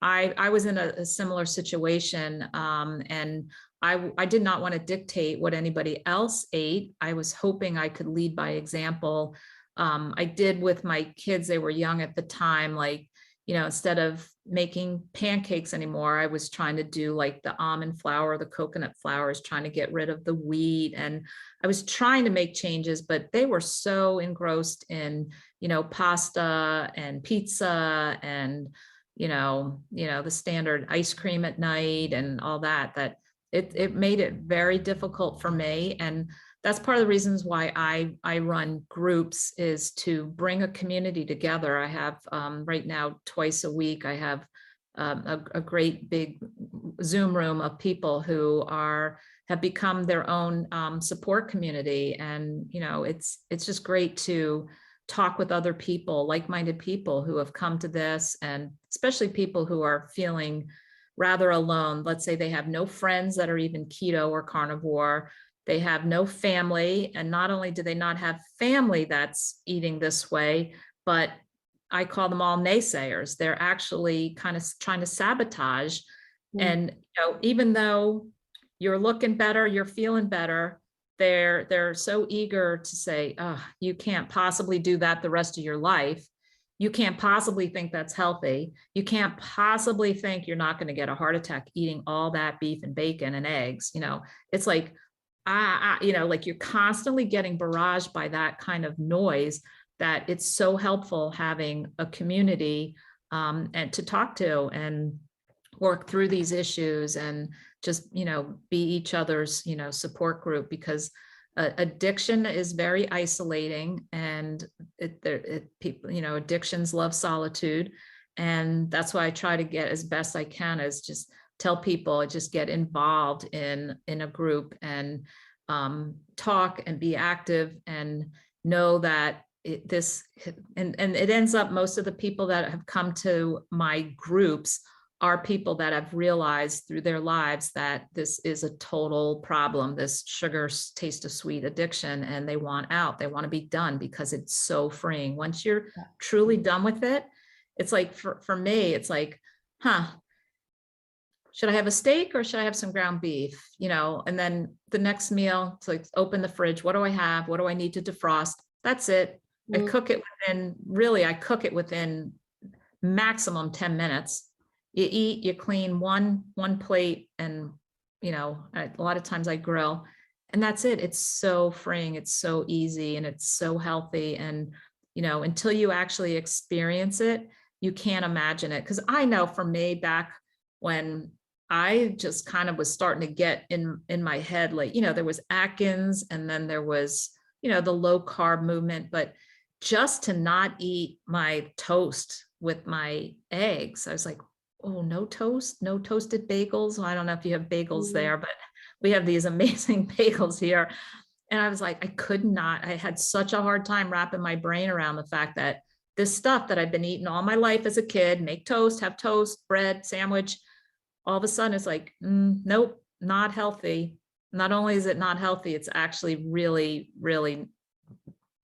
I was in a similar situation, and I did not want to dictate what anybody else ate. I was hoping I could lead by example. I did with my kids. They were young at the time, like, instead of making pancakes anymore, I was trying to do like the almond flour, the coconut flour, is trying to get rid of the wheat. And I was trying to make changes, but they were so engrossed in pasta and pizza and, the standard ice cream at night and all that, that it made it very difficult for me. And that's part of the reasons why I run groups, is to bring a community together. I have right now, twice a week, I have a great big Zoom room of people who have become their own support community. And, it's just great to talk with other people, like-minded people who have come to this, and especially people who are feeling rather alone. Let's say they have no friends that are even keto or carnivore. They have no family. And not only do they not have family that's eating this way, but I call them all naysayers. They're actually kind of trying to sabotage. And even though you're looking better, you're feeling better, they're so eager to say, oh, you can't possibly do that the rest of your life. You can't possibly think that's healthy. You can't possibly think you're not going to get a heart attack eating all that beef and bacon and eggs. It's like, like you're constantly getting barraged by that kind of noise, that it's so helpful having a community and to talk to and work through these issues, and just, be each other's, support group, because addiction is very isolating, and people, addictions love solitude. And that's why I try to get, as best I can, is just tell people, just get involved in a group and talk and be active, and know that it ends up, most of the people that have come to my groups are people that have realized through their lives that this is a total problem, this sugar taste of sweet addiction, and they want out. They want to be done, because it's so freeing. Once you're truly done with it, it's like, for me, it's like, should I have a steak or should I have some ground beef? And then the next meal, it's like, open the fridge. What do I have? What do I need to defrost? That's it. I cook it within maximum 10 minutes. You eat, you clean one plate, and, a lot of times I grill, and that's it. It's so freeing. It's so easy, and it's so healthy. And, until you actually experience it, you can't imagine it. Because I know for me, back when I just kind of was starting to get in my head, like, there was Atkins, and then there was, the low carb movement, but just to not eat my toast with my eggs, I was like, oh, no toast, no toasted bagels. Well, I don't know if you have bagels there, but we have these amazing bagels here. And I was like, I had such a hard time wrapping my brain around the fact that this stuff that I've been eating all my life as a kid, make toast, have toast, bread, sandwich, all of a sudden it's like, nope, not healthy. Not only is it not healthy, it's actually really, really,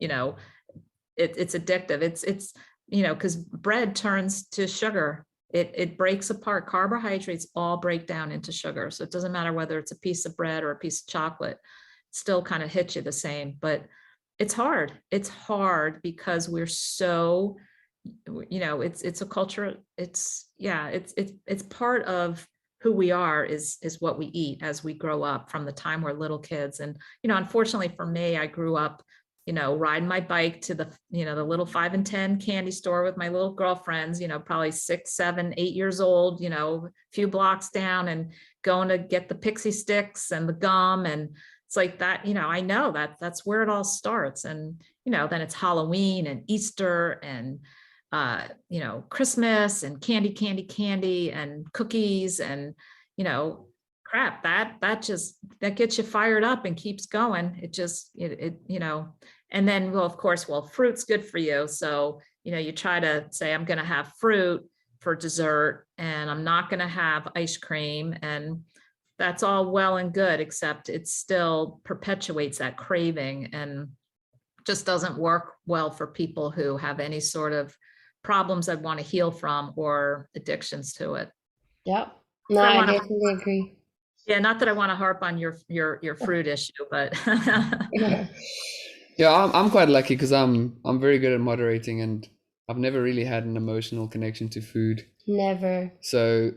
it's addictive. It's, because bread turns to sugar. It breaks apart. Carbohydrates all break down into sugar. So it doesn't matter whether it's a piece of bread or a piece of chocolate, it still kind of hits you the same. But it's hard. It's hard because we're so, it's a culture. It's part of who we are, is what we eat as we grow up, from the time we're little kids. And, unfortunately for me, I grew up, riding my bike to the, the little 5 and 10 candy store with my little girlfriends, probably 6, 7, 8 years old, a few blocks down, and going to get the pixie sticks and the gum. And it's like that, I know that's where it all starts. And, then it's Halloween and Easter and, Christmas and candy and cookies and, crap, that gets you fired up and keeps going. And then, well, of course, fruit's good for you. So, you try to say, I'm going to have fruit for dessert, and I'm not going to have ice cream. And that's all well and good, except it still perpetuates that craving, and just doesn't work well for people who have any sort of problems I want to heal from, or addictions to it. Yep. No, I definitely agree. Yeah, not that I want to harp on your fruit issue, but yeah, I'm quite lucky, because I'm very good at moderating, and I've never really had an emotional connection to food. Never. So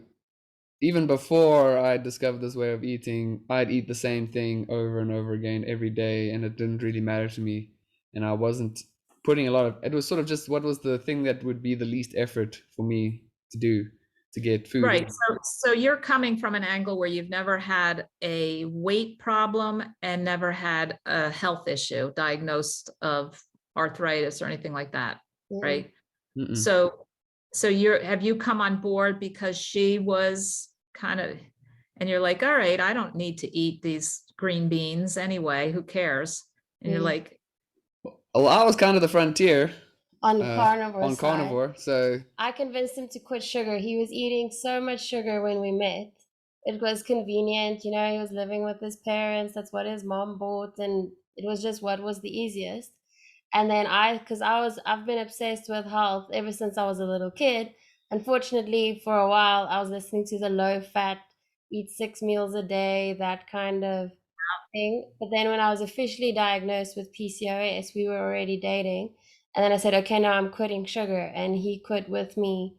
even before I discovered this way of eating, I'd eat the same thing over and over again every day, and it didn't really matter to me, and I wasn't putting a lot of, it was sort of just what was the thing that would be the least effort for me to do to get food. Right. So you're coming from an angle where you've never had a weight problem and never had a health issue diagnosed of arthritis or anything like that, right? Mm-mm. So have you come on board because she was kind of, and you're like, all right, I don't need to eat these green beans anyway, who cares? And you're like, well, I was kind of the frontier on carnivore on side. carnivore, so I convinced him to quit sugar. He was eating so much sugar when we met. It was convenient, you know, he was living with his parents. That's what his mom bought, and it was just what was the easiest. And then I've been obsessed with health ever since I was a little kid. Unfortunately, for a while, I was listening to the low fat, eat 6 meals a day, that kind of thing. But then when I was officially diagnosed with PCOS, we were already dating. And then I said, okay, now I'm quitting sugar. And he quit with me.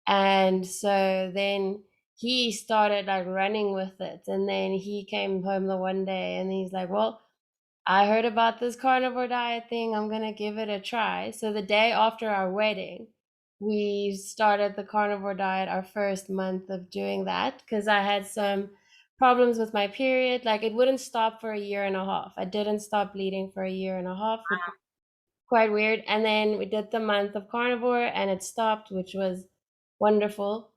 And so then he started like running with it. And then he came home the one day and he's like, well, I heard about this carnivore diet thing. I'm going to give it a try. So the day after our wedding, we started the carnivore diet, our first month of doing that, because I had some problems with my period. Like it wouldn't stop for a year and a half. I didn't stop bleeding for a year and a half, which was quite weird. And then we did the month of carnivore and it stopped, which was wonderful.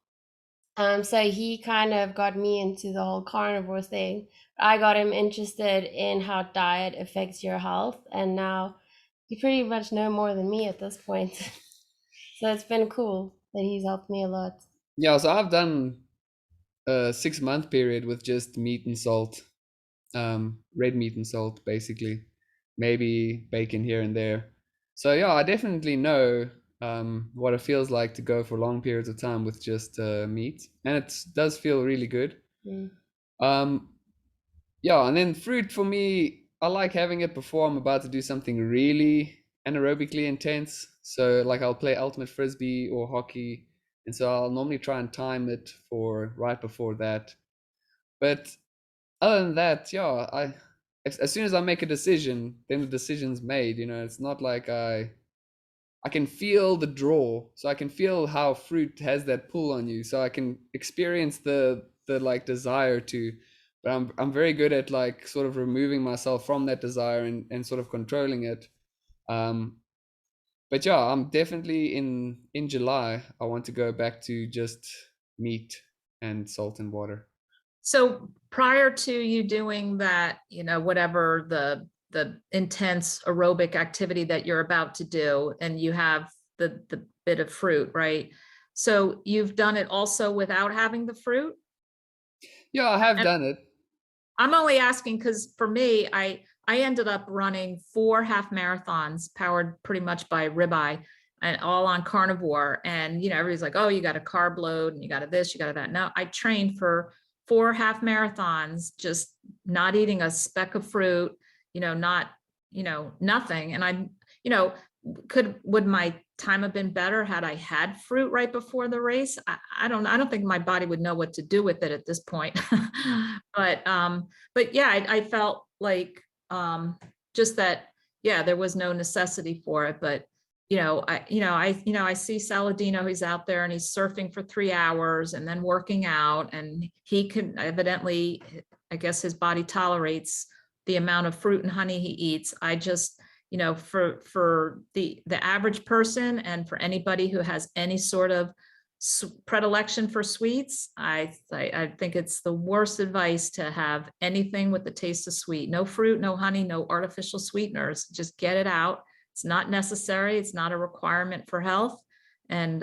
So he kind of got me into the whole carnivore thing. I got him interested in how diet affects your health, and now you pretty much know more than me at this point. So it's been cool that he's helped me a lot. Yeah, so I've done a 6-month period with just meat and salt, red meat and salt, basically, maybe bacon here and there. So yeah, I definitely know what it feels like to go for long periods of time with just meat, and it does feel really good. Um, yeah, and then fruit for me, I like having it before I'm about to do something really anaerobically intense. So like I'll play ultimate frisbee or hockey, and so I'll normally try and time it for right before that. But other than that, yeah, as soon as I make a decision, then the decision's made. You know, it's not like I can feel the draw, so I can feel how fruit has that pull on you, so I can experience the like desire to, but I'm very good at like sort of removing myself from that desire and sort of controlling it. um but yeah, I'm definitely in July I want to go back to just meat and salt and water. so prior to you doing that, you know, whatever the intense aerobic activity that you're about to do, and you have the bit of fruit, right? So you've done it also without having the fruit? Yeah, I have And done it. I'm only asking because for me, I ended up running 4 half marathons powered pretty much by ribeye and all on carnivore. And you know, everybody's like, oh, you got a carb load and you got a this, you got a that. No, I trained for 4 half marathons, just not eating a speck of fruit, you know, not, you know, nothing. And I, you know, would my time have been better had I had fruit right before the race? I don't think my body would know what to do with it at this point. But yeah, I felt like just that, yeah, there was no necessity for it. But I see Saladino, he's out there and he's surfing for 3 hours and then working out, and he can evidently, I guess his body tolerates the amount of fruit and honey he eats. I just, you know, for the average person and for anybody who has any sort of predilection for sweets, I think it's the worst advice to have anything with the taste of sweet. No fruit, no honey, no artificial sweeteners. Just get it out. It's not necessary. It's not a requirement for health. And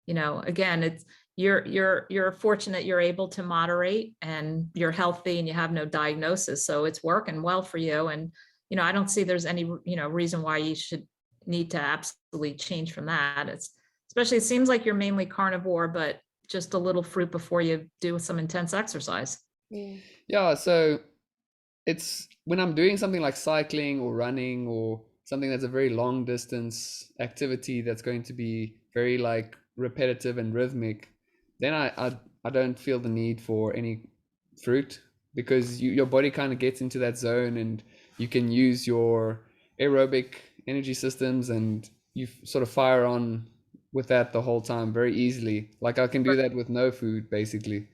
you know, again, it's you're fortunate you're able to moderate and you're healthy and you have no diagnosis. So it's working well for you. And you know, I don't see there's any, you know, reason why you should need to absolutely change from that. It's especially, it seems like you're mainly carnivore, but just a little fruit before you do some intense exercise. Yeah, so it's when I'm doing something like cycling or running or something that's a very long distance activity that's going to be very like repetitive and rhythmic, then I don't feel the need for any fruit, because your body kind of gets into that zone and you can use your aerobic energy systems, and you sort of fire on with that the whole time very easily. Like I can do that with no food basically.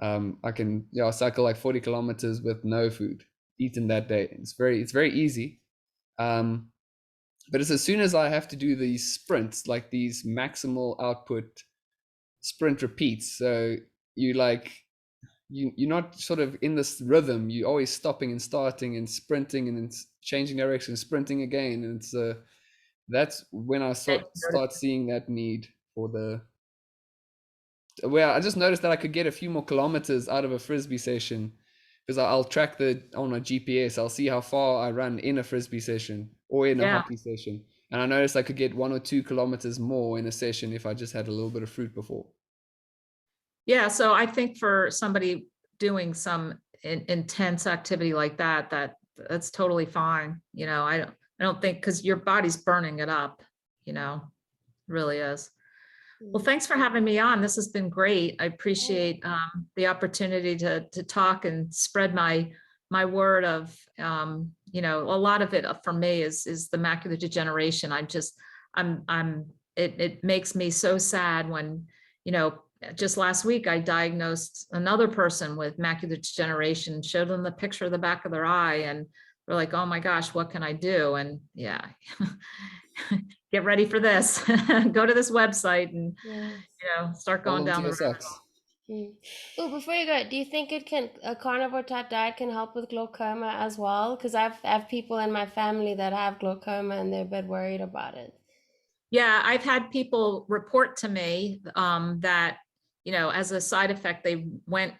I can cycle like 40 kilometers with no food eaten that day. It's very easy. But it's as soon as I have to do these sprints, like these maximal output sprint repeats, so you're not sort of in this rhythm. You're always stopping and starting and sprinting and then changing direction, sprinting again, and it's that's when I start seeing that need for the. Well, I just noticed that I could get a few more kilometers out of a frisbee session because I'll track on my GPS. I'll see how far I run in a frisbee session or in a hockey session, and I noticed I could get 1 or 2 kilometers more in a session if I just had a little bit of fruit before. Yeah, so I think for somebody doing some intense activity like that, that's totally fine. I don't think, because your body's burning it up, really is. Well, thanks for having me on. This has been great. I appreciate the opportunity to talk and spread my word of, a lot of it for me is the macular degeneration. It makes me so sad when, just last week, I diagnosed another person with macular degeneration, showed them the picture of the back of their eye, and we're like, oh my gosh, what can I do? And yeah, get ready for this. Go to this website and, start going down the road. Oh, before you go, do you think a carnivore type diet can help with glaucoma as well? Because I have people in my family that have glaucoma and they're a bit worried about it. Yeah, I've had people report to me that, as a side effect, they went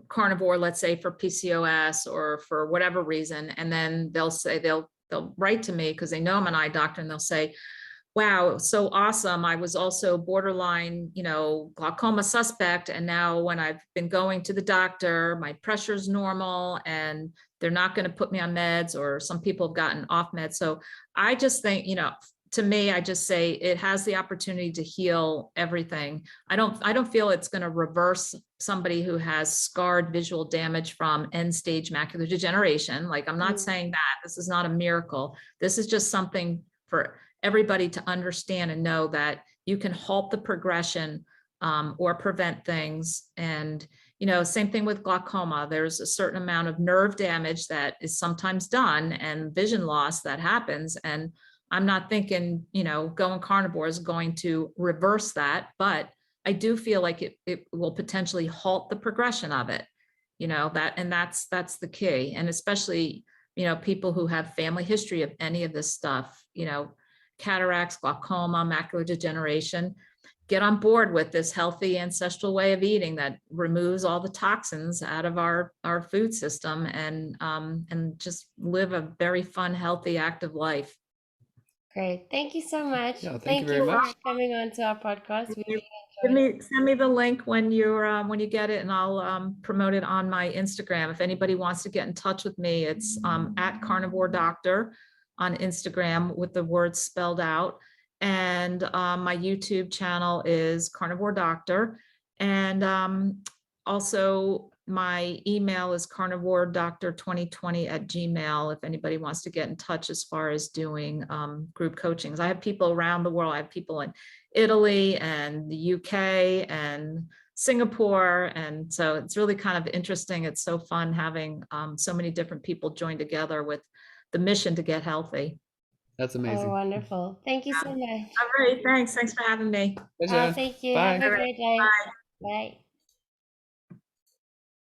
carnivore, let's say for PCOS or for whatever reason. And then they'll say, they'll write to me because they know I'm an eye doctor, and they'll say, wow, so awesome. I was also borderline, glaucoma suspect. And now when I've been going to the doctor, my pressure's normal and they're not going to put me on meds, or some people have gotten off meds. So I just think, to me, I just say it has the opportunity to heal everything. I don't feel it's going to reverse somebody who has scarred visual damage from end stage macular degeneration. Like, I'm not saying that. This is not a miracle. This is just something for everybody to understand and know that you can halt the progression or prevent things. And, same thing with glaucoma. There's a certain amount of nerve damage that is sometimes done and vision loss that happens. And I'm not thinking, going carnivore is going to reverse that, but I do feel like it will potentially halt the progression of it, that's the key. And especially, people who have family history of any of this stuff, cataracts, glaucoma, macular degeneration, get on board with this healthy ancestral way of eating that removes all the toxins out of our food system, and just live a very fun, healthy, active life. Great. Thank you so much. Yeah, thank you very much for coming on to our podcast. We really Send me the link when you get it, and I'll promote it on my Instagram. If anybody wants to get in touch with me, it's at Carnivore Doctor on Instagram with the words spelled out. And my YouTube channel is Carnivore Doctor. And also my email is carnivoredoctor2020@gmail. If anybody wants to get in touch as far as doing group coachings. I have people around the world. I have people in Italy and the UK and Singapore. And so it's really kind of interesting. It's so fun having so many different people join together with the mission to get healthy. That's amazing. Oh, wonderful. Thank you so much. All right. Thanks for having me. Thank you. Bye. Have a great day. Bye. Bye.